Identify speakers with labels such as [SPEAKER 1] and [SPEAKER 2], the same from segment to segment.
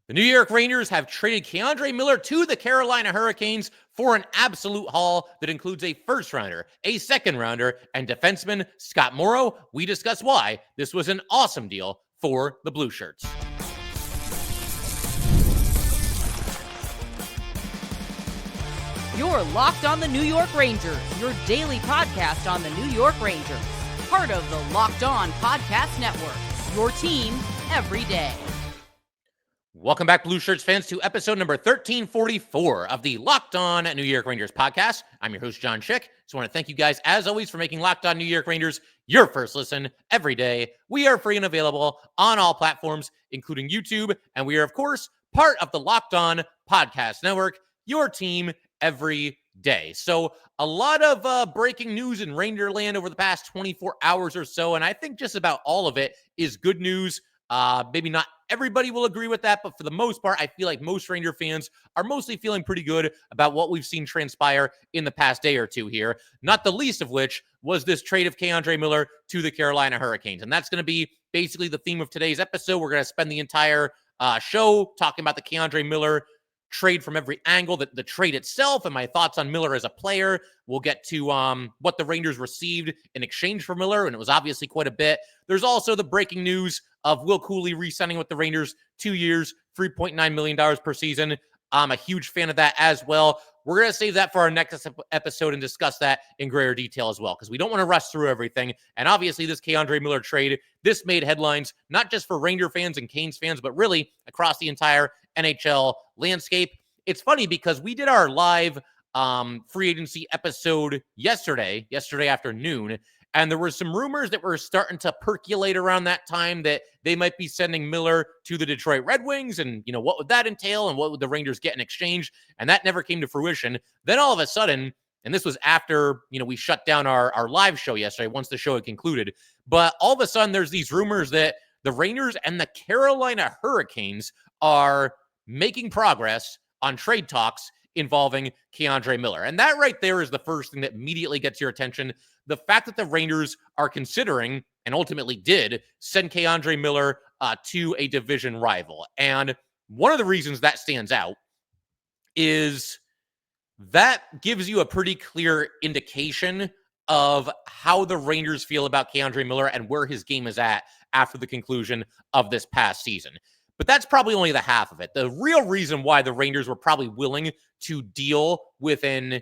[SPEAKER 1] The New York Rangers have traded K'Andre Miller to the Carolina Hurricanes for an absolute haul that includes a first rounder, a second rounder, and defenseman Scott Morrow. We discuss why this was an awesome deal for the Blue Shirts.
[SPEAKER 2] You're Locked on the New York Rangers, your daily podcast on the New York Rangers. Part of the Locked On Podcast Network, your team every day.
[SPEAKER 1] Welcome back, Blue Shirts fans, to episode number 1344 of the Locked On New York Rangers podcast. I'm your host, John Schick. Just want to thank you guys, as always, for making Locked On New York Rangers your first listen every day. We are free and available on all platforms, including YouTube, and we are, of course, part of the Locked On Podcast Network, your team every day. So a lot of breaking news in Rangerland over the past 24 hours or so, and I think just about all of it is good news. Maybe not everybody will agree with that, but for the most part, I feel like most Ranger fans are mostly feeling pretty good about what we've seen transpire in the past day or two here, not the least of which was this trade of K'Andre Miller to the Carolina Hurricanes. And that's going to be basically the theme of today's episode. We're going to spend the entire show talking about the K'Andre Miller trade from every angle, the trade itself, and my thoughts on Miller as a player. We'll get to what the Rangers received in exchange for Miller, and it was obviously quite a bit. There's also the breaking news of Will Cuylle re-signing with the Rangers, 2 years, $3.9 million per season. I'm a huge fan of that as well. We're going to save that for our next episode and discuss that in greater detail as well, because we don't want to rush through everything. And obviously, this K'Andre Miller trade, this made headlines, not just for Ranger fans and Canes fans, but really across the entire NHL landscape. It's funny because we did our live free agency episode yesterday afternoon, and there were some rumors that were starting to percolate around that time that they might be sending Miller to the Detroit Red Wings. And, you know, what would that entail and what would the Rangers get in exchange? And that never came to fruition. Then all of a sudden, and this was after, you know, we shut down our live show yesterday once the show had concluded. But all of a sudden, there's these rumors that the Rangers and the Carolina Hurricanes are making progress on trade talks involving K'Andre Miller. And that right there is the first thing that immediately gets your attention. The fact that the Rangers are considering, and ultimately did, send K'Andre Miller to a division rival. And one of the reasons that stands out is that gives you a pretty clear indication of how the Rangers feel about K'Andre Miller and where his game is at after the conclusion of this past season. But that's probably only the half of it. The real reason why the Rangers were probably willing to deal with an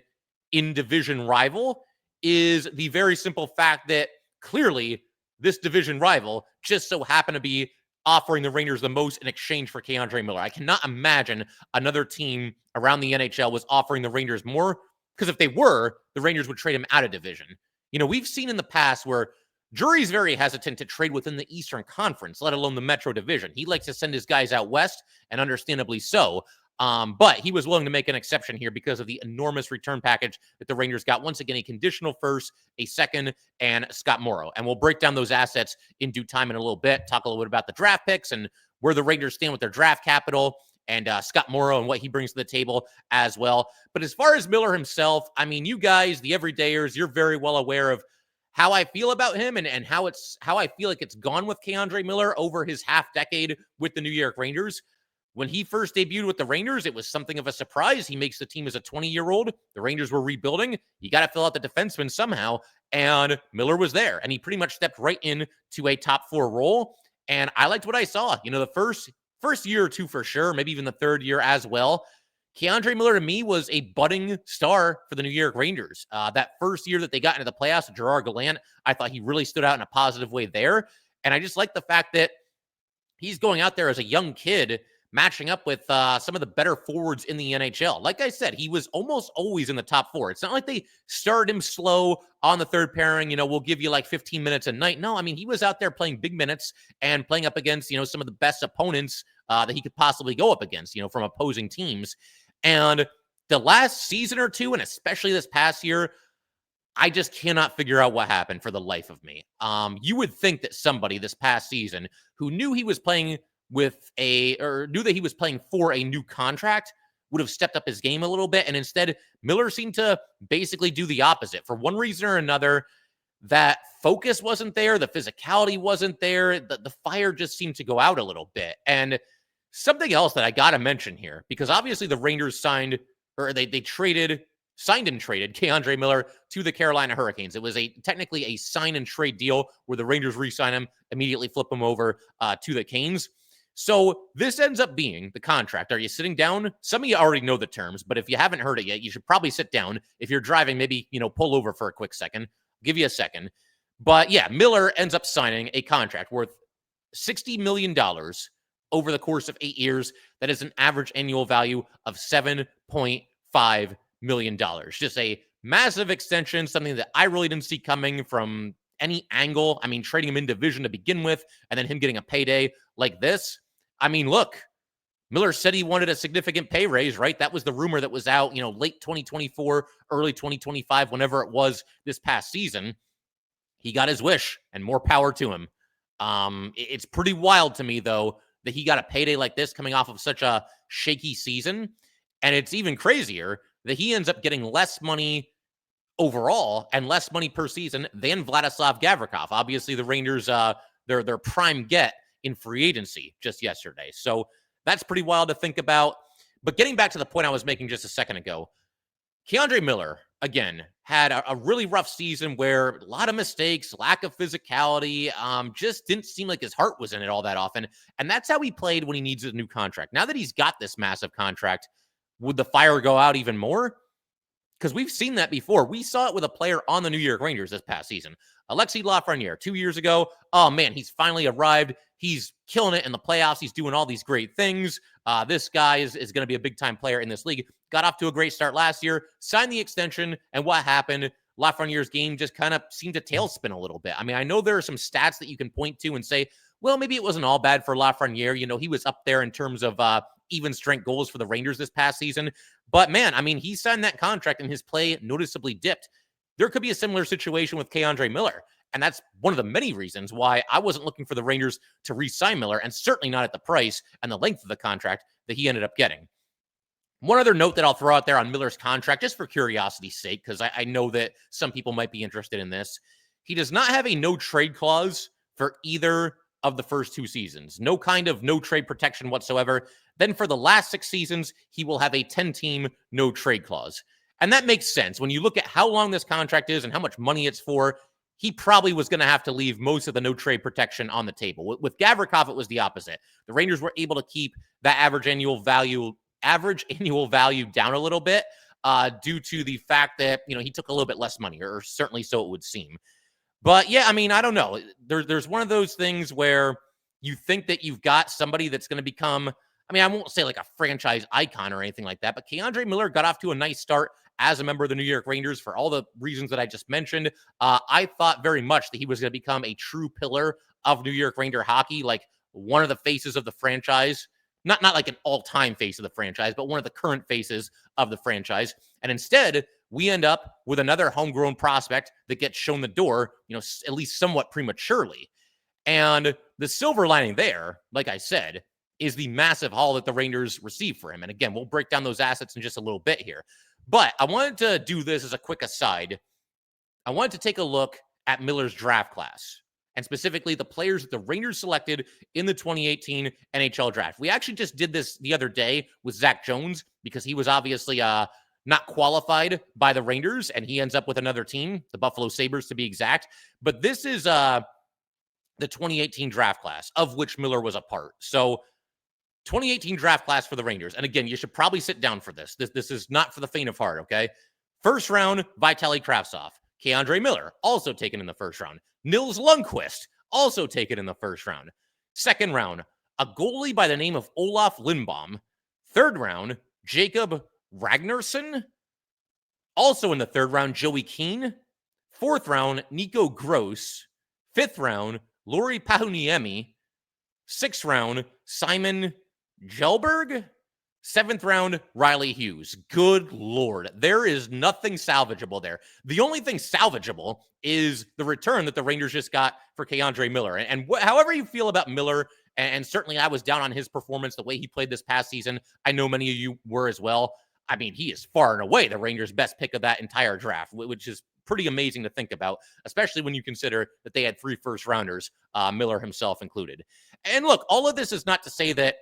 [SPEAKER 1] in-division rival is the very simple fact that clearly this division rival just so happened to be offering the Rangers the most in exchange for K'Andre Miller. I cannot imagine another team around the NHL was offering the Rangers more, because if they were, the Rangers would trade him out of division. You know, we've seen in the past where Drury's very hesitant to trade within the Eastern Conference, let alone the Metro Division. He likes to send his guys out west, and understandably so. But he was willing to make an exception here because of the enormous return package that the Rangers got. Once again, a conditional first, a second, and Scott Morrow. And we'll break down those assets in due time in a little bit, talk a little bit about the draft picks and where the Rangers stand with their draft capital, and Scott Morrow and what he brings to the table as well. But as far as Miller himself, I mean, you guys, the everydayers, you're very well aware of how I feel about him and how I feel like it's gone with K'Andre Miller over his half decade with the New York Rangers. When he first debuted with the Rangers, it was something of a surprise. He makes the team as a 20-year-old. The Rangers were rebuilding. You got to fill out the defenseman somehow, and Miller was there, and he pretty much stepped right into a top four role, and I liked what I saw. You know, the first year or two for sure, maybe even the third year as well. K'Andre Miller, to me, was a budding star for the New York Rangers. That first year that they got into the playoffs with Gerard Gallant, I thought he really stood out in a positive way there. And I just like the fact that he's going out there as a young kid, matching up with some of the better forwards in the NHL. Like I said, he was almost always in the top four. It's not like they started him slow on the third pairing. You know, we'll give you like 15 minutes a night. No, I mean, he was out there playing big minutes and playing up against, you know, some of the best opponents that he could possibly go up against, you know, from opposing teams. And the last season or two, and especially this past year, I just cannot figure out what happened for the life of me. You would think that somebody this past season who knew he was playing knew that he was playing for a new contract would have stepped up his game a little bit. And instead, Miller seemed to basically do the opposite. For one reason or another, that focus wasn't there. The physicality wasn't there. The fire just seemed to go out a little bit. And Something else that I got to mention here, because obviously the Rangers signed and traded K'Andre Miller to the Carolina Hurricanes. It was technically a sign and trade deal where the Rangers re-sign him, immediately flip him over to the Canes. So this ends up being the contract. Are you sitting down? Some of you already know the terms, but if you haven't heard it yet, you should probably sit down. If you're driving, maybe, pull over for a quick second. I'll give you a second. But yeah, Miller ends up signing a contract worth $60 million over the course of 8 years. That is an average annual value of $7.5 million. Just a massive extension, something that I really didn't see coming from any angle. I mean, trading him in division to begin with, and then him getting a payday like this. I mean, look, Miller said he wanted a significant pay raise, right? That was the rumor that was out, late 2024, early 2025, whenever it was this past season. He got his wish, and more power to him. It's pretty wild to me, though, that he got a payday like this coming off of such a shaky season. And it's even crazier that he ends up getting less money overall and less money per season than Vladislav Gavrikov. Obviously, the Rangers, their prime get in free agency just yesterday. So that's pretty wild to think about. But getting back to the point I was making just a second ago, K'Andre Miller, again, had a really rough season where a lot of mistakes, lack of physicality, just didn't seem like his heart was in it all that often. And that's how he played when he needs a new contract. Now that he's got this massive contract, would the fire go out even more? Because we've seen that before. We saw it with a player on the New York Rangers this past season. Alexis Lafreniere, 2 years ago. Oh, man, he's finally arrived. He's killing it in the playoffs. He's doing all these great things. This guy is going to be a big-time player in this league. Got off to a great start last year, signed the extension, and what happened? Lafreniere's game just kind of seemed to tailspin a little bit. I mean, I know there are some stats that you can point to and say, well, maybe it wasn't all bad for Lafreniere. He was up there in terms of even strength goals for the Rangers this past season. But man, I mean, he signed that contract and his play noticeably dipped. There could be a similar situation with K'Andre Miller. And that's one of the many reasons why I wasn't looking for the Rangers to re-sign Miller, and certainly not at the price and the length of the contract that he ended up getting. One other note that I'll throw out there on Miller's contract, just for curiosity's sake, because I know that some people might be interested in this. He does not have a no-trade clause for either of the first 2 seasons. No kind of no-trade protection whatsoever. Then for the last 6 seasons, he will have a 10-team no-trade clause. And that makes sense. When you look at how long this contract is and how much money it's for, he probably was going to have to leave most of the no-trade protection on the table. With Gavrikov, it was the opposite. The Rangers were able to keep that average annual value down a little bit due to the fact that, he took a little bit less money, or certainly so it would seem. But yeah, I mean, I don't know. There's one of those things where you think that you've got somebody that's going to become, I mean, I won't say like a franchise icon or anything like that, but K'Andre Miller got off to a nice start as a member of the New York Rangers for all the reasons that I just mentioned. I thought very much that he was going to become a true pillar of New York Ranger hockey, like one of the faces of the franchise. Not like an all-time face of the franchise, but one of the current faces of the franchise. And instead, we end up with another homegrown prospect that gets shown the door, at least somewhat prematurely. And the silver lining there, like I said, is the massive haul that the Rangers received for him. And again, we'll break down those assets in just a little bit here. But I wanted to do this as a quick aside. I wanted to take a look at Miller's draft class, and specifically the players that the Rangers selected in the 2018 NHL draft. We actually just did this the other day with Zach Jones because he was obviously not qualified by the Rangers, and he ends up with another team, the Buffalo Sabres to be exact. But this is the 2018 draft class, of which Miller was a part. So 2018 draft class for the Rangers. And again, you should probably sit down for this. This is not for the faint of heart, okay? First round, Vitaly Kravtsov. K'Andre Miller, also taken in the first round. Nils Lundqvist, also taken in the first round. Second round, a goalie by the name of Olaf Lindbaum. Third round, Jacob Ragnarsson. Also in the third round, Joey Keane. Fourth round, Nico Gross. Fifth round, Lauri Pahuniemi. Sixth round, Simon Jelberg. Seventh round, Riley Hughes. Good Lord. There is nothing salvageable there. The only thing salvageable is the return that the Rangers just got for K'Andre Miller. And however you feel about Miller, and certainly I was down on his performance, the way he played this past season. I know many of you were as well. I mean, he is far and away the Rangers' best pick of that entire draft, which is pretty amazing to think about, especially when you consider that they had 3 first-rounders, Miller himself included. And look, all of this is not to say that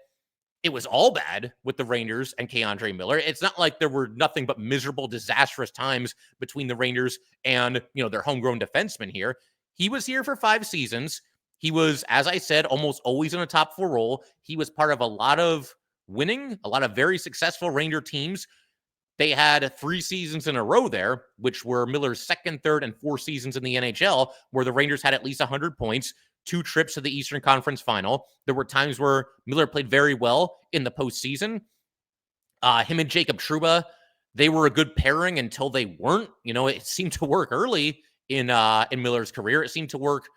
[SPEAKER 1] it was all bad with the Rangers and K'Andre Miller. It's not like there were nothing but miserable, disastrous times between the Rangers and, their homegrown defenseman here. He was here for 5 seasons. He was, as I said, almost always in a top 4 role. He was part of a lot of winning, a lot of very successful Ranger teams. They had 3 seasons in a row there, which were Miller's second, third, and 4th seasons in the NHL, where the Rangers had at least 100 points, 2 trips to the Eastern Conference Final. There were times where Miller played very well in the postseason. Him and Jacob Trouba, they were a good pairing until they weren't. It seemed to work early in Miller's career. It seemed to work,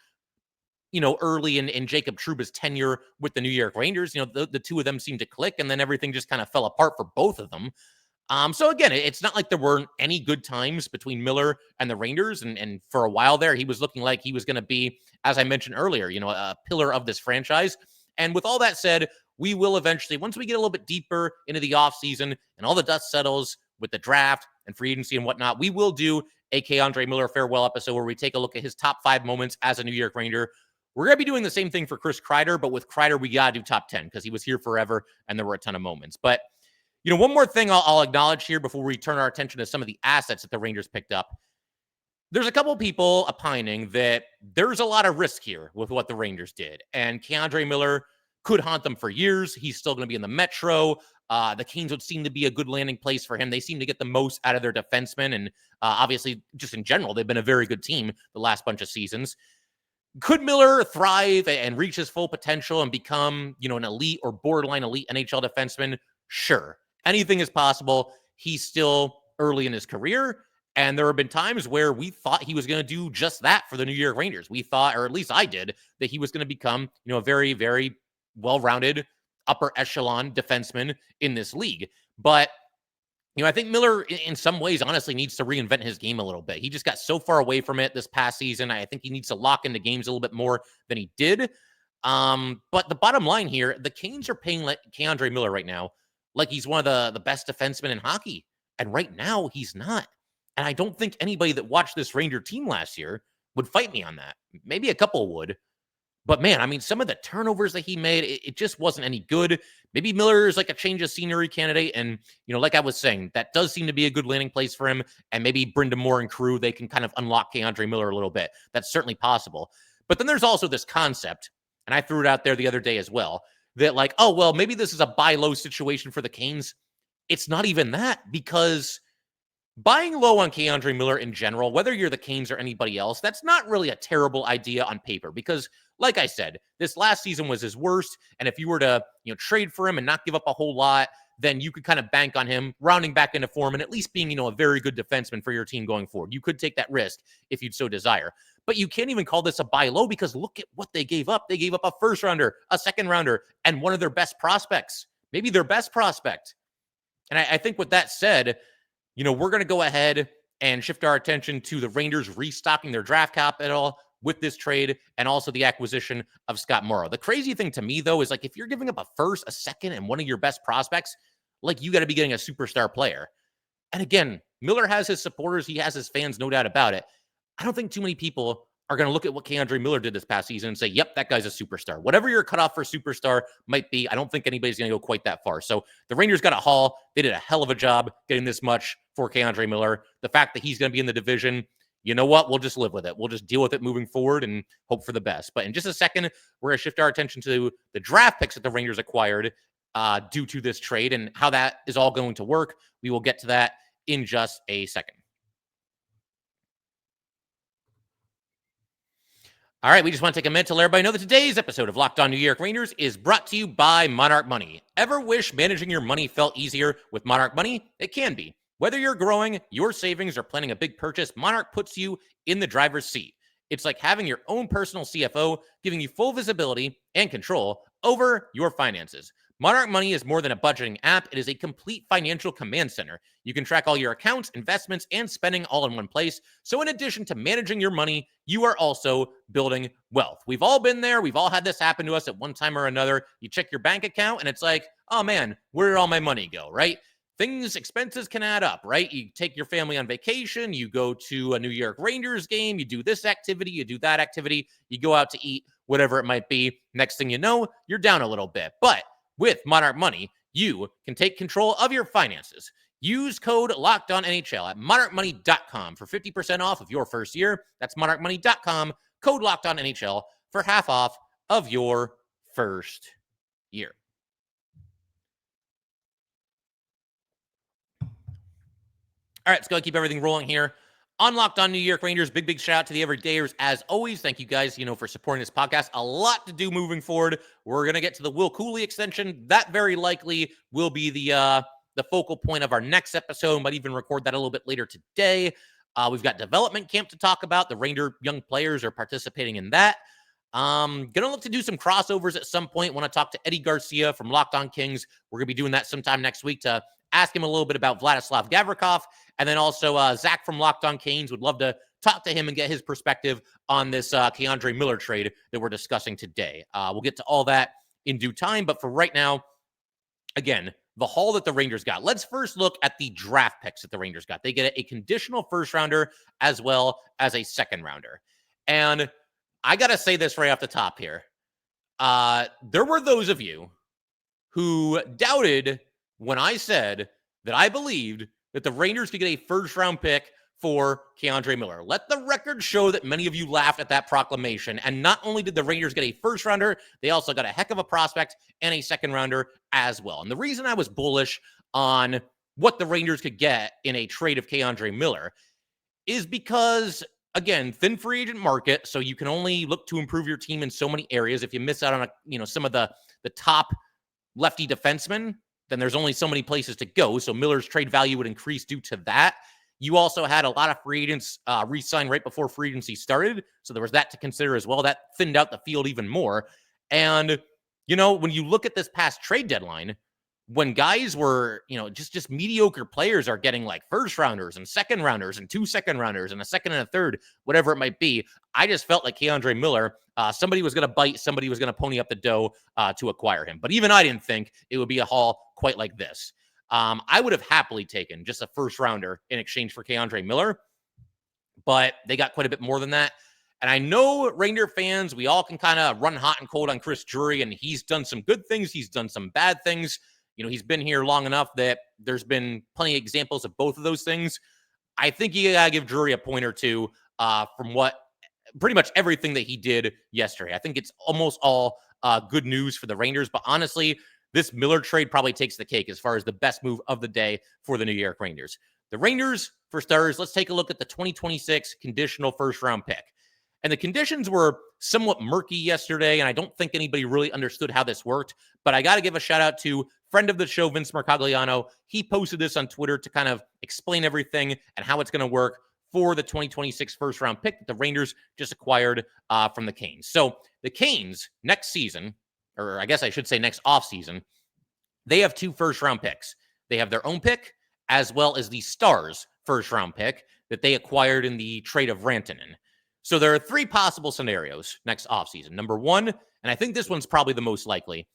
[SPEAKER 1] early in Jacob Trouba's tenure with the New York Rangers. The two of them seemed to click, and then everything just kind of fell apart for both of them. So again, it's not like there weren't any good times between Miller and the Rangers. And for a while there, he was looking like he was going to be, as I mentioned earlier, a pillar of this franchise. And with all that said, we will eventually, once we get a little bit deeper into the offseason and all the dust settles with the draft and free agency and whatnot, we will do a K'Andre Miller farewell episode where we take a look at his top 5 moments as a New York Ranger. We're going to be doing the same thing for Chris Kreider, but with Kreider, we got to do top 10 because he was here forever and there were a ton of moments. But one more thing I'll acknowledge here before we turn our attention to some of the assets that the Rangers picked up. There's a couple people opining that there's a lot of risk here with what the Rangers did. And K'Andre Miller could haunt them for years. He's still going to be in the Metro. The Canes would seem to be a good landing place for him. They seem to get the most out of their defensemen. And obviously, just in general, they've been a very good team the last bunch of seasons. Could Miller thrive and reach his full potential and become, an elite or borderline elite NHL defenseman? Sure. Anything is possible. He's still early in his career. And there have been times where we thought he was going to do just that for the New York Rangers. We thought, or at least I did, that he was going to become, a very, very well-rounded upper echelon defenseman in this league. But, I think Miller in some ways honestly needs to reinvent his game a little bit. He just got so far away from it this past season. I think he needs to lock into games a little bit more than he did. But the bottom line here, the Canes are paying K'Andre Miller right now like he's one of the best defensemen in hockey. And right now, he's not. And I don't think anybody that watched this Ranger team last year would fight me on that. Maybe a couple would. But man, some of the turnovers that he made, it just wasn't any good. Maybe Miller is like a change of scenery candidate. And, like I was saying, that does seem to be a good landing place for him. And maybe Brenda Moore and crew, they can kind of unlock K'Andre Miller a little bit. That's certainly possible. But then there's also this concept, and I threw it out there the other day as well, that like, oh, well, maybe this is a buy low situation for the Canes. It's not even that, because buying low on K'Andre Miller in general, whether you're the Canes or anybody else, that's not really a terrible idea on paper. Because like I said, this last season was his worst. And if you were to, trade for him and not give up a whole lot, then you could kind of bank on him rounding back into form and at least being, a very good defenseman for your team going forward. You could take that risk if you'd so desire. But you can't even call this a buy low because look at what they gave up. They gave up a first rounder, a second rounder, and one of their best prospects, maybe their best prospect. And I think with that said, we're going to go ahead and shift our attention to the Rangers restocking their draft capital with this trade and also the acquisition of Scott Morrow. The crazy thing to me, though, is like if you're giving up a first, a second, and one of your best prospects, like you got to be getting a superstar player. And again, Miller has his supporters. He has his fans, no doubt about it. I don't think too many people are going to look at what K'Andre Miller did this past season and say, yep, that guy's a superstar. Whatever your cutoff for superstar might be, I don't think anybody's going to go quite that far. So the Rangers got a haul. They did a hell of a job getting this much for K'Andre Miller. The fact that he's going to be in the division, you know what? We'll just live with it. We'll just deal with it moving forward and hope for the best. But in just a second, we're going to shift our attention to the draft picks that the Rangers acquired due to this trade and how that is all going to work. We will get to that in just a second. All right, we just want to take a minute to let everybody know that today's episode of Locked On New York Rangers is brought to you by Monarch Money. Ever wish managing your money felt easier with Monarch Money? It can be. Whether you're growing your savings or planning a big purchase, Monarch puts you in the driver's seat. It's like having your own personal CFO, giving you full visibility and control over your finances. Monarch Money is more than a budgeting app. It is a complete financial command center. You can track all your accounts, investments, and spending all in one place. So in addition to managing your money, you are also building wealth. We've all been there. We've all had this happen to us at one time or another. You check your bank account and it's like, oh man, where did all my money go, right? Expenses can add up, right? You take your family on vacation, you go to a New York Rangers game, you do this activity, you do that activity, you go out to eat, whatever it might be. Next thing you know, you're down a little bit. But With Monarch Money, you can take control of your finances. Use code LOCKEDONNHL at monarchmoney.com for 50% off of your first year. That's monarchmoney.com, code LOCKEDONNHL for half off of your first year. All right, let's go keep everything rolling here. On Locked On New York Rangers, big shout out to the everydayers. As always, thank you guys, for supporting this podcast. A lot to do moving forward. We're going to get to the Will Cuylle extension. That very likely will be the focal point of our next episode. Might even record that a little bit later today. We've got development camp to talk about. The Ranger young players are participating in that. Gonna look to do some crossovers at some point. Want to talk to Eddie Garcia from Locked On Kings. We're gonna be doing that sometime next week to ask him a little bit about Vladislav Gavrikov. And then also Zach from Locked On Canes. Would love to talk to him and get his perspective on this K'Andre Miller trade that we're discussing today. We'll get to all that in due time. But for right now, again, the haul that the Rangers got. Let's first look at the draft picks that the Rangers got. They get a conditional first rounder as well as a second rounder. And I got to say this right off the top here. There were those of you who doubted when I said that I believed that the Rangers could get a first-round pick for K'Andre Miller. Let the record show that many of you laughed at that proclamation. And not only did the Rangers get a first-rounder, they also got a heck of a prospect and a second-rounder as well. And the reason I was bullish on what the Rangers could get in a trade of K'Andre Miller is because, again, thin free agent market, so you can only look to improve your team in so many areas. If you miss out on some of the top lefty defensemen, then there's only so many places to go. So Miller's trade value would increase due to that. You also had a lot of free agents re-sign right before free agency started. So there was that to consider as well. That thinned out the field even more. And, when you look at this past trade deadline, when guys were, just mediocre players are getting like first rounders and second rounders and 2 second rounders and a second and a third, whatever it might be, I just felt like K'Andre Miller, somebody was going to bite, somebody was going to pony up the dough to acquire him. But even I didn't think it would be a haul quite like this. I would have happily taken just a first rounder in exchange for K'Andre Miller, but they got quite a bit more than that. And I know Ranger fans, we all can kind of run hot and cold on Chris Drury, and he's done some good things. He's done some bad things. He's been here long enough that there's been plenty of examples of both of those things. I think you got to give Drury a point or two from what pretty much everything that he did yesterday. I think it's almost all good news for the Rangers. But honestly, this Miller trade probably takes the cake as far as the best move of the day for the New York Rangers. The Rangers, for starters, let's take a look at the 2026 conditional first-round pick. And the conditions were somewhat murky yesterday, and I don't think anybody really understood how this worked. But I got to give a shout-out to friend of the show, Vince Marcagliano. He posted this on Twitter to kind of explain everything and how it's going to work for the 2026 first-round pick that the Rangers just acquired from the Canes. So the Canes next season, or I guess I should say next offseason, they have 2 first-round picks. They have their own pick as well as the Stars first-round pick that they acquired in the trade of Rantanen. So there are 3 possible scenarios next offseason. Number 1, and I think this one's probably the most likely,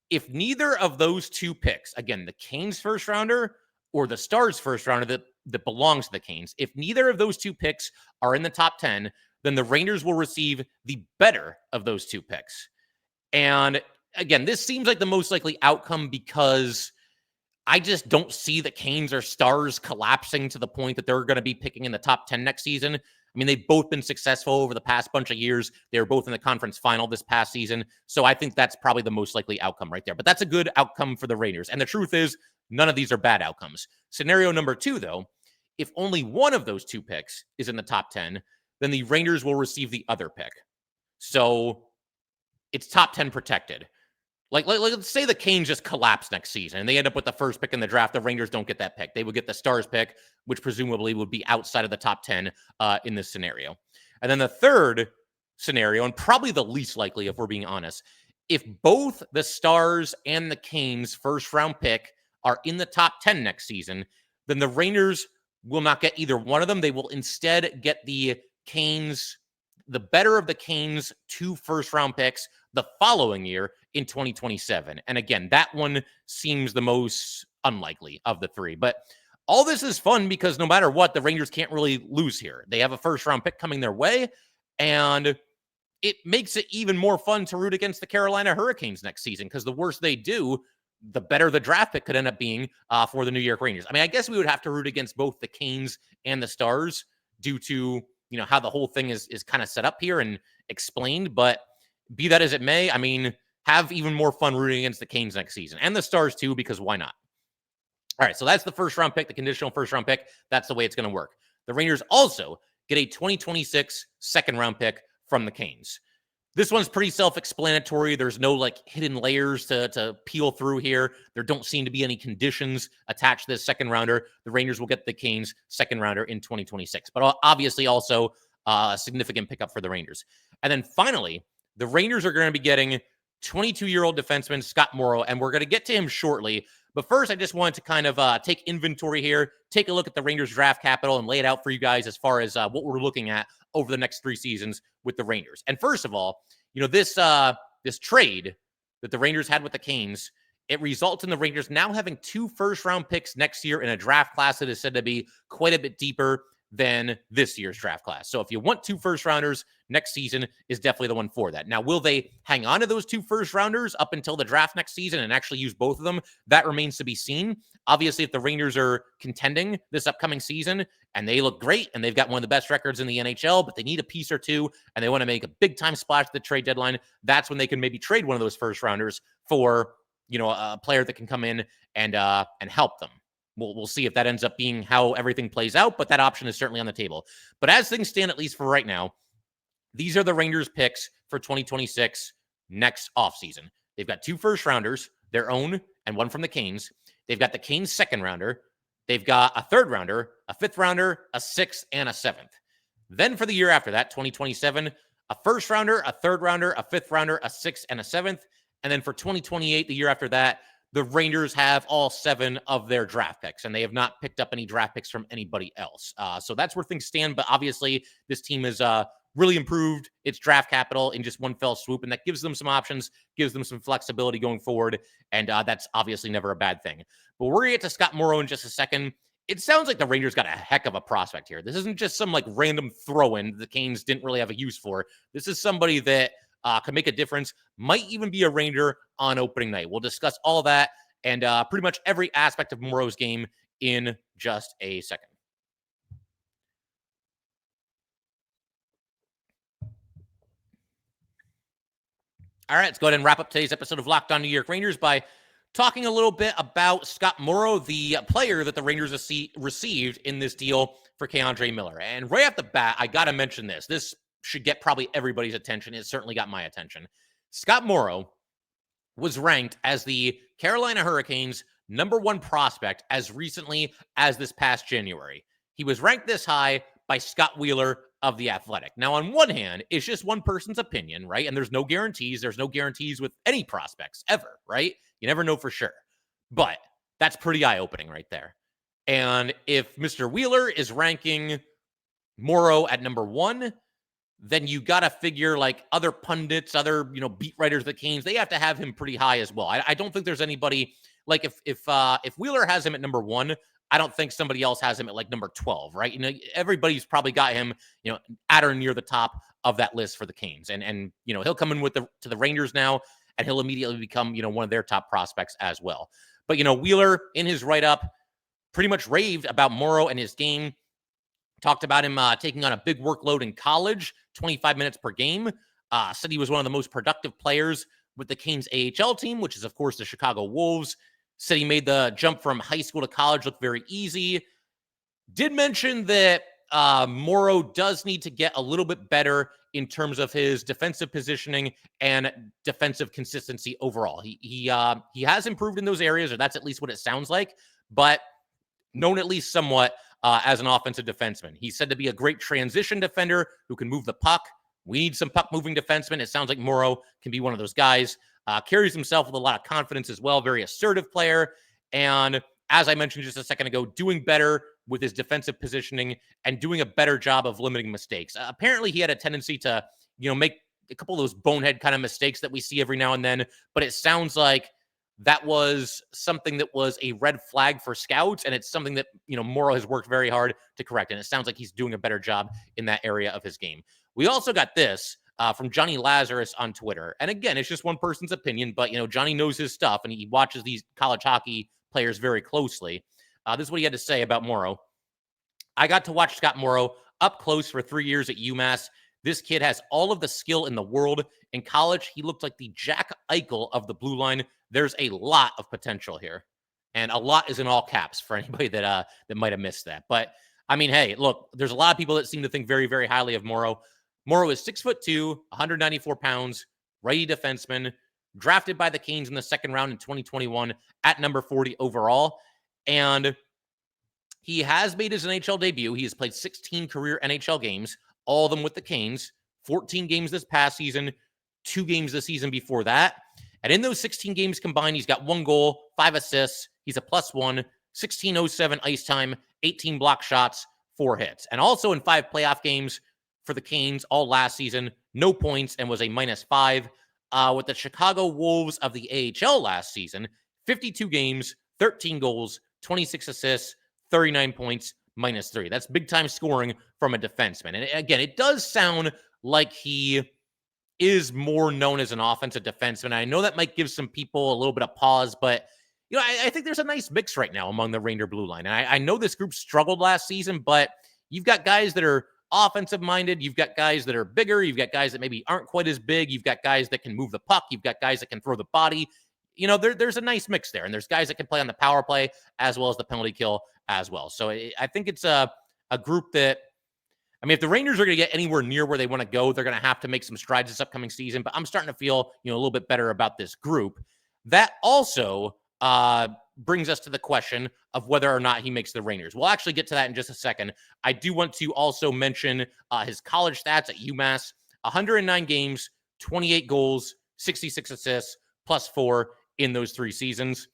[SPEAKER 1] if neither of those 2 picks, again, the Canes first rounder or the Stars first rounder that belongs to the Canes, if neither of those 2 picks are in the top 10, then the Rangers will receive the better of those 2 picks. And again, this seems like the most likely outcome because I just don't see the Canes or Stars collapsing to the point that they're going to be picking in the top 10 next season. I mean, they've both been successful over the past bunch of years. They were both in the conference final this past season. So I think that's probably the most likely outcome right there. But that's a good outcome for the Rangers. And the truth is, none of these are bad outcomes. Scenario number 2, though, if only one of those 2 picks is in the top 10, then the Rangers will receive the other pick. So it's top 10 protected. Like let's say the Canes just collapse next season and they end up with the first pick in the draft. The Rangers don't get that pick. They would get the Stars pick, which presumably would be outside of the top 10 in this scenario. And then the third scenario, and probably the least likely if we're being honest, if both the Stars and the Canes first round pick are in the top 10 next season, then the Rangers will not get either one of them. They will instead get the Canes, the better of the Canes 2 first round picks the following year in 2027. And again, that one seems the most unlikely of the 3. But all this is fun because no matter what, the Rangers can't really lose here. They have a first round pick coming their way. And it makes it even more fun to root against the Carolina Hurricanes next season, because the worse they do, the better the draft pick could end up being for the New York Rangers. I mean, I guess we would have to root against both the Canes and the Stars due to, how the whole thing is kind of set up here and explained. But be that as it may, I mean, have even more fun rooting against the Canes next season and the Stars too, because why not? All right, so that's the first round pick, the conditional first round pick. That's the way it's going to work. The Rangers also get a 2026 second round pick from the Canes. This one's pretty self-explanatory. There's no hidden layers to peel through here. There don't seem to be any conditions attached to this second rounder. The Rangers will get the Canes second rounder in 2026, but obviously also a significant pickup for the Rangers. And then finally, the Rangers are going to be getting 22-year-old defenseman Scott Morrow, and we're going to get to him shortly. But first, I just wanted to kind of take inventory here, take a look at the Rangers draft capital, and lay it out for you guys as far as what we're looking at over the next 3 seasons with the Rangers. And first of all, this trade that the Rangers had with the Canes, it results in the Rangers now having 2 first-round picks next year in a draft class that is said to be quite a bit deeper than this year's draft class. So if you want 2 first-rounders, next season is definitely the one for that. Now, will they hang on to those 2 first-rounders up until the draft next season and actually use both of them? That remains to be seen. Obviously, if the Rangers are contending this upcoming season and they look great and they've got one of the best records in the NHL, but they need a piece or two and they want to make a big-time splash at the trade deadline, that's when they can maybe trade one of those first-rounders for, a player that can come in and help them. We'll see if that ends up being how everything plays out, but that option is certainly on the table. But as things stand, at least for right now, these are the Rangers' picks for 2026 next offseason. They've got 2 first-rounders, their own, and one from the Canes. They've got the Canes' second-rounder. They've got a third-rounder, a fifth-rounder, a sixth, and a seventh. Then for the year after that, 2027, a first-rounder, a third-rounder, a fifth-rounder, a sixth, and a seventh. And then for 2028, the year after that, the Rangers have all 7 of their draft picks, and they have not picked up any draft picks from anybody else. So that's where things stand. But obviously, this team has really improved its draft capital in just one fell swoop, and that gives them some options, gives them some flexibility going forward, and that's obviously never a bad thing. But we're going to get to Scott Morrow in just a second. It sounds like the Rangers got a heck of a prospect here. This isn't just some random throw-in the Canes didn't really have a use for. This is somebody that can make a difference, might even be a Ranger on opening night. We'll discuss all that and pretty much every aspect of Morrow's game in just a second. All right, let's go ahead and wrap up today's episode of Locked On New York Rangers by talking a little bit about Scott Morrow, the player that the Rangers received in this deal for K'Andre Miller. And right off the bat, I got to mention this. This should get probably everybody's attention. It certainly got my attention. Scott Morrow was ranked as the Carolina Hurricanes' #1 prospect as recently as this past January. He was ranked this high by Scott Wheeler of The Athletic. Now, on one hand, it's just one person's opinion, right? And there's no guarantees. There's no guarantees with any prospects ever, right? You never know for sure. But that's pretty eye-opening right there. And if Mr. Wheeler is ranking Morrow at #1, then you got to figure other pundits, other, beat writers of the Canes, they have to have him pretty high as well. I don't think there's anybody if Wheeler has him at #1, I don't think somebody else has him at number 12, right? Everybody's probably got him, at or near the top of that list for the Canes. And he'll come in to the Rangers now and he'll immediately become, one of their top prospects as well. But, Wheeler in his write-up pretty much raved about Morrow and his game. Talked about him taking on a big workload in college, 25 minutes per game. Said he was one of the most productive players with the Canes AHL team, which is, of course, the Chicago Wolves. Said he made the jump from high school to college look very easy. Did mention that Morrow does need to get a little bit better in terms of his defensive positioning and defensive consistency overall. He has improved in those areas, or that's at least what it sounds like, but known at least somewhat as an offensive defenseman. He's said to be a great transition defender who can move the puck. We need some puck-moving defensemen. It sounds like Morrow can be one of those guys. Carries himself with a lot of confidence as well. Very assertive player. And as I mentioned just a second ago, doing better with his defensive positioning and doing a better job of limiting mistakes. Apparently, he had a tendency to, make a couple of those bonehead kind of mistakes that we see every now and then. But it sounds like that was something that was a red flag for scouts, and it's something that, Morrow has worked very hard to correct, and it sounds like he's doing a better job in that area of his game. We also got this. from Johnny Lazarus on Twitter. And again, it's just one person's opinion, but, Johnny knows his stuff, and he watches these college hockey players very closely. This is what he had to say about Morrow. I got to watch Scott Morrow up close for 3 years at UMass. This kid has all of the skill in the world. In college, he looked like the Jack Eichel of the blue line. There's a lot of potential here. And a lot is in all caps for anybody that might have missed that. But, I mean, hey, look, there's a lot of people that seem to think very, very highly of Morrow. Morrow is 6'2", 194 pounds, righty defenseman, drafted by the Canes in the second round in 2021 at number 40 overall. And he has made his NHL debut. He has played 16 career NHL games, all of them with the Canes, 14 games this past season, 2 games the season before that. And in those 16 games combined, he's got 1 goal, 5 assists. He's a +1, 1607 ice time, 18 block shots, 4 hits. And also in 5 playoff games for the Canes all last season, no points and was a -5. With the Chicago Wolves of the AHL last season, 52 games, 13 goals, 26 assists, 39 points, -3. That's big time scoring from a defenseman. And again, it does sound like he is more known as an offensive defenseman. I know that might give some people a little bit of pause, but I think there's a nice mix right now among the Ranger blue line. And I know this group struggled last season, but you've got guys that are offensive minded. You've got guys that are bigger. You've got guys that maybe aren't quite as big. You've got guys that can move the puck. You've got guys that can throw the body. There's a nice mix there. And there's guys that can play on the power play as well as the penalty kill as well. So I think it's a group that, I mean, if the Rangers are going to get anywhere near where they want to go, they're going to have to make some strides this upcoming season. But I'm starting to feel, a little bit better about this group. That also brings us to the question of whether or not he makes the Rangers. We'll actually get to that in just a second. I do want to also mention his college stats at UMass: 109 games, 28 goals, 66 assists, +4 in those 3 seasons.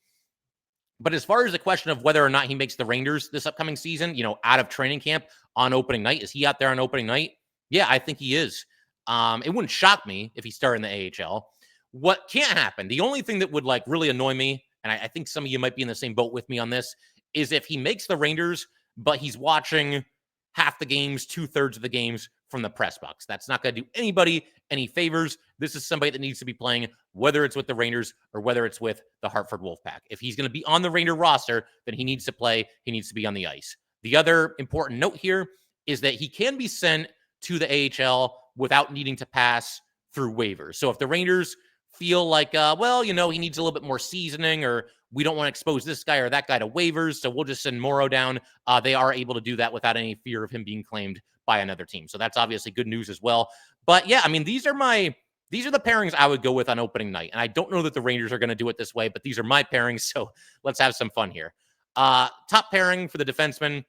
[SPEAKER 1] But as far as the question of whether or not he makes the Rangers this upcoming season, out of training camp on opening night, is he out there on opening night? Yeah, I think he is. It wouldn't shock me if he started in the AHL. What can't happen, the only thing that would really annoy me, and I think some of you might be in the same boat with me on this, is if he makes the Rangers, but he's watching half the games, 2/3 of the games from the press box. That's not going to do anybody any favors. This is somebody that needs to be playing, whether it's with the Rangers or whether it's with the Hartford Wolfpack. If he's going to be on the Ranger roster, then he needs to play. He needs to be on the ice. The other important note here is that he can be sent to the AHL without needing to pass through waivers. So if the Rangers feel like, he needs a little bit more seasoning, or we don't want to expose this guy or that guy to waivers, so we'll just send Morrow down, they are able to do that without any fear of him being claimed by another team. So that's obviously good news as well. But yeah, I mean, these are the pairings I would go with on opening night. And I don't know that the Rangers are going to do it this way, but these are my pairings. So let's have some fun here. Top pairing for the defenseman,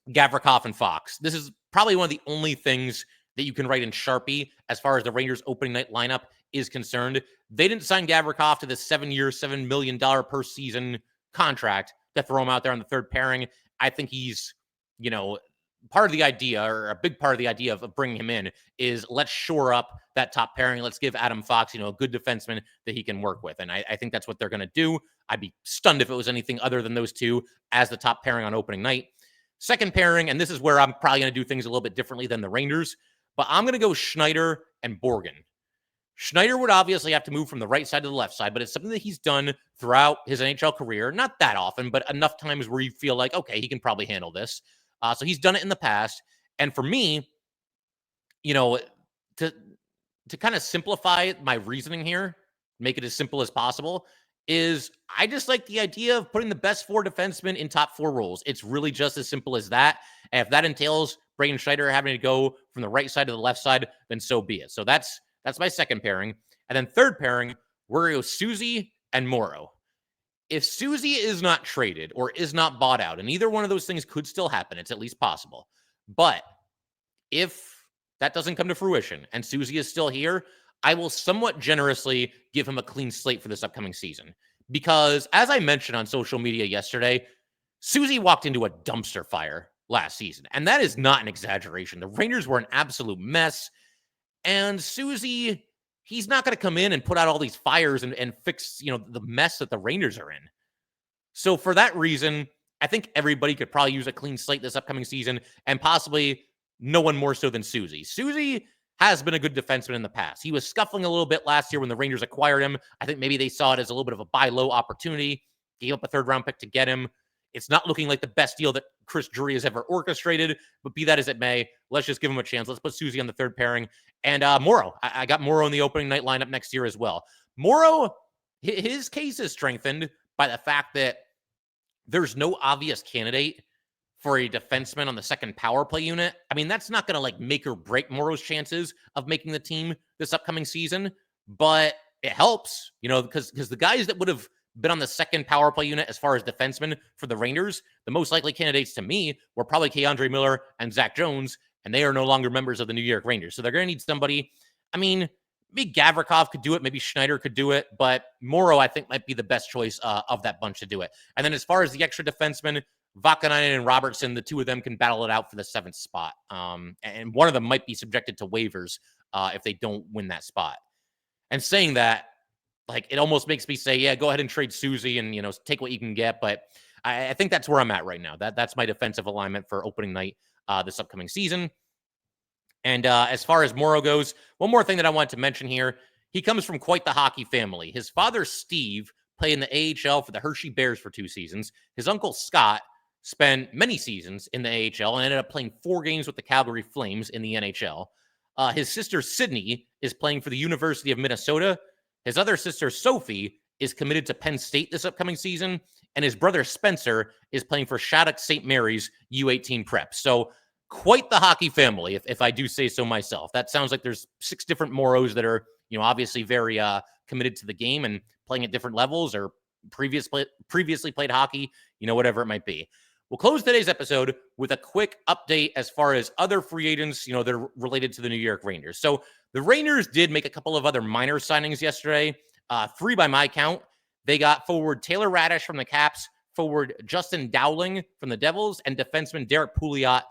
[SPEAKER 1] Gavrikov and Fox. This is probably one of the only things that you can write in Sharpie as far as the Rangers opening night lineup is concerned. They didn't sign Gavrikov to this 7-year, $7 million per season contract to throw him out there on the third pairing. I think he's, part of the idea, or a big part of the idea of bringing him in, is let's shore up that top pairing. Let's give Adam Fox, a good defenseman that he can work with. And I think that's what they're going to do. I'd be stunned if it was anything other than those two as the top pairing on opening night. Second pairing, and this is where I'm probably going to do things a little bit differently than the Rangers, but I'm going to go Schneider and Borgen. Schneider would obviously have to move from the right side to the left side, but it's something that he's done throughout his NHL career. Not that often, but enough times where you feel like, okay, he can probably handle this. So he's done it in the past. And for me, to kind of simplify my reasoning here, make it as simple as possible, is I just like the idea of putting the best 4 defensemen in top 4 roles. It's really just as simple as that. And if that entails Braden Schneider having to go from the right side to the left side, then so be it. So that's my second pairing. And then third pairing, we're going to go Susie and Morrow. If Susie is not traded or is not bought out, and either one of those things could still happen, it's at least possible. But if that doesn't come to fruition and Susie is still here, I will somewhat generously give him a clean slate for this upcoming season. Because as I mentioned on social media yesterday, Susie walked into a dumpster fire last season. And that is not an exaggeration. The Rangers were an absolute mess. And Susie, he's not going to come in and put out all these fires and fix, the mess that the Rangers are in. So for that reason, I think everybody could probably use a clean slate this upcoming season, and possibly no one more so than Susie. Susie, has been a good defenseman in the past. He was scuffling a little bit last year when the Rangers acquired him. I think maybe they saw it as a little bit of a buy low opportunity, gave up a third-round pick to get him. It's not looking like the best deal that Chris Drury has ever orchestrated, but be that as it may, let's just give him a chance. Let's put Susie on the third pairing. And Morrow, I got Morrow in the opening night lineup next year as well. Morrow, his case is strengthened by the fact that there's no obvious candidate for a defenseman on the second power play unit. I mean, that's not going to like make or break Morrow's chances of making the team this upcoming season, but it helps, because the guys that would have been on the second power play unit as far as defensemen for the Rangers, the most likely candidates to me were probably K'Andre Miller and Zach Jones, and they are no longer members of the New York Rangers. So they're going to need somebody. I mean, maybe Gavrikov could do it. Maybe Schneider could do it. But Morrow, I think, might be the best choice of that bunch to do it. And then as far as the extra defensemen, Vakanainen and Robertson, the two of them can battle it out for the 7th spot. And one of them might be subjected to waivers if they don't win that spot. And saying that, like, it almost makes me say, yeah, go ahead and trade Susie and, take what you can get. But I think that's where I'm at right now. That's my defensive alignment for opening night this upcoming season. And as far as Morrow goes, one more thing that I wanted to mention here. He comes from quite the hockey family. His father, Steve, played in the AHL for the Hershey Bears for 2 seasons. His uncle, Scott, spent many seasons in the AHL and ended up playing 4 games with the Calgary Flames in the NHL. His sister, Sydney, is playing for the University of Minnesota. His other sister, Sophie, is committed to Penn State this upcoming season. And his brother, Spencer, is playing for Shattuck St. Mary's U18 prep. So quite the hockey family, if I do say so myself. That sounds like there's 6 different Morrows that are, obviously very committed to the game and playing at different levels or previously played hockey, whatever it might be. We'll close today's episode with a quick update as far as other free agents, that are related to the New York Rangers. So the Rangers did make a couple of other minor signings yesterday, 3 by my count. They got forward Taylor Radish from the Caps, forward Justin Dowling from the Devils, and defenseman Derek Pouliot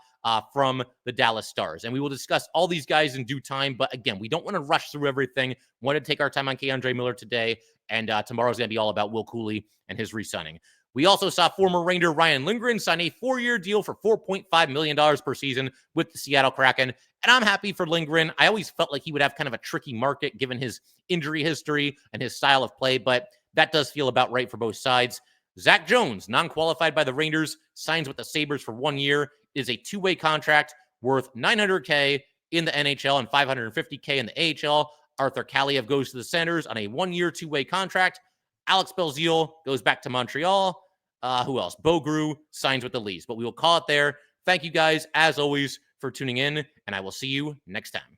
[SPEAKER 1] from the Dallas Stars. And we will discuss all these guys in due time. But again, we don't want to rush through everything. We want to take our time on K'Andre Miller today. And tomorrow's going to be all about Will Cuylle and his re-signing. We also saw former Ranger Ryan Lindgren sign a 4-year deal for $4.5 million per season with the Seattle Kraken. And I'm happy for Lindgren. I always felt like he would have kind of a tricky market given his injury history and his style of play, but that does feel about right for both sides. Zach Jones, non-qualified by the Rangers, signs with the Sabres for 1 year. It is a 2-way contract worth $900K in the NHL and $550K in the AHL. Arthur Kaliev goes to the Senators on a 1-year, 2-way contract. Alex Belzile goes back to Montreal. Who else? Bogru signs with the Leafs. But we will call it there. Thank you guys, as always, for tuning in, and I will see you next time.